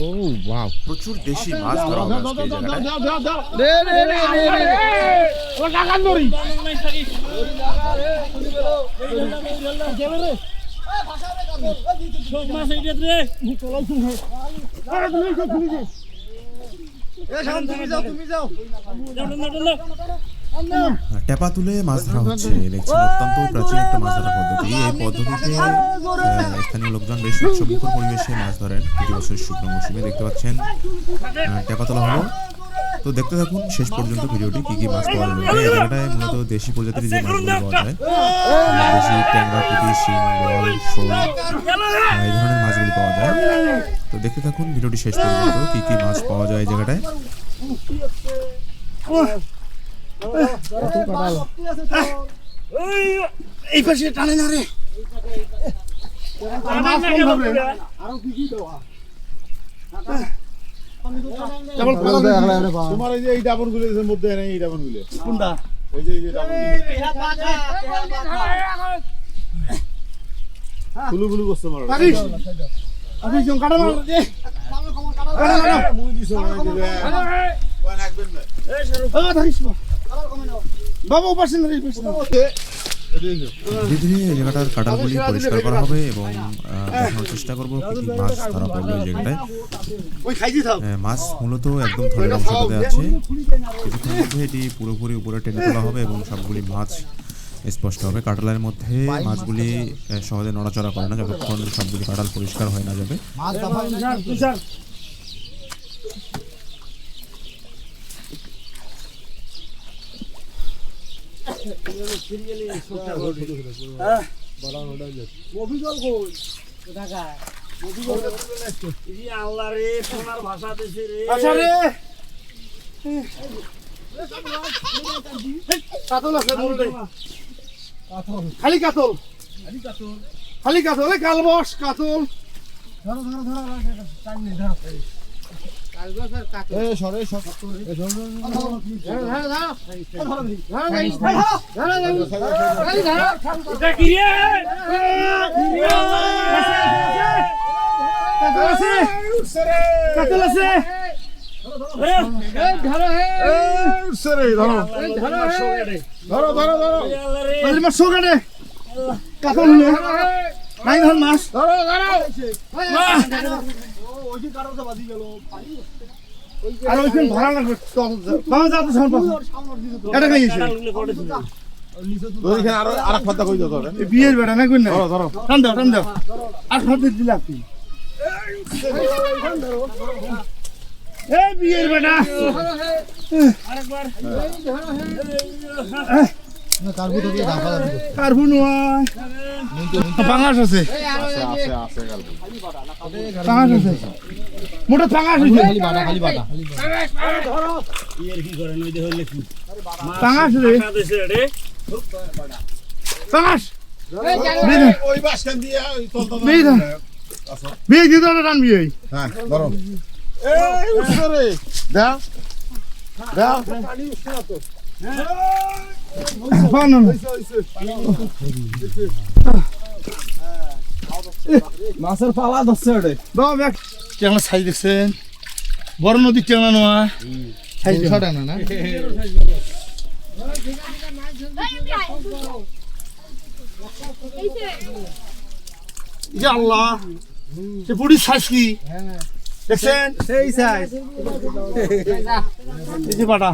ও wow, প্রচুর দেশি মাছ ধরা হবে আজকে এই জায়গাটায়। টেপা তুলে মাছ ধরা হচ্ছে। দেখছেন অত্যন্ত প্রাচীন একটা মাছ ধরার পদ্ধতি। এই পদ্ধতিতে স্থানীয় লোকজন বেশ উৎসবমুখর পরিবেশে মাছ ধরেন প্রতি বছর শুকনো মৌসুমে। দেখতে পাচ্ছেন টেপা তোলা হলো। তো দেখতে থাকুন শেষ পর্যন্ত ভিডিওটি কি কি মাছ পাওয়া যাবে। এই জায়গাটায় মূলত দেশি প্রজাতির যে মাছগুলো পাওয়া যায়, দেশি ট্যাংরা, পুঁটি, শিং, বোয়াল, শোল, এই ধরনের মাছগুলি পাওয়া যায়। তো দেখতে থাকুন ভিডিওটি শেষ পর্যন্ত কি কি মাছ পাওয়া যায় এই জায়গাটায়। এই পাশে টানে না রে, তোমার এই যে এই ডাবন গুলো মধ্যে নেই, এই ডাবন গুলো কোনটা? এই যে ডাবন গুলো গুলো করছে মারো। আমি জন কাটা মার দে, বাবা পাশে না রে, পাশে না। ধীরে ধীরে এই জায়গাটার কাঁটালগুলি পরিষ্কার করা হবে এবং দেখানোর চেষ্টা করবো কি কি মাছ ধরা পড়লো এই জায়গাটায়। মাছ মূলত একদম থলের অংশটাতে আছে। কিছুক্ষণের মধ্যে এটি পুরোপুরি উপরে টেনে তোলা হবে এবং সবগুলি মাছ স্পষ্ট হবে। কাঁটালের মধ্যে মাছগুলি সহজে নড়াচড়া করে না যতক্ষণ সবগুলি কাঁটাল পরিষ্কার হয়ে না যাবে। খালি কাতল, খালি কাতল, কালবস কাতল। মাছ আর ওইখানে ধরা লাগবে। এটা খাইছে আর ফাদা কই দাও বিয়ের বেটা না কই না, টান দাও টান দাও, আর ফাদা দিলা কি এই বিয়ের বেটা। আরেকবার কারবু থেকে ঢাকা দিবে, কারবু নয় পাঙাশ আছে, পাঙাশ আছে, মোটা পাঙাশ আছে, খালি বাটা খালি বাটা ধরো বিয়ের কি করে নই দে হইলে কি পাঙাশ রে, পাঙাশ ওই বাসখান দিয়া ওই তলতা বিয়ে দিতে টানবি। এই হ্যাঁ ধরো, এই উঠছে রে, দাও দাও পানি উঠছে না তো। মাছের পালা ধরছে ওটা বাবা। চ্যাংলা ছাই দিচ্ছেন, বড় নদীর চ্যাংলা নোয়া না আল্লাহ, সে বুড়ি সাইজ কি দেখছেন, সেই সাইজ বাটা।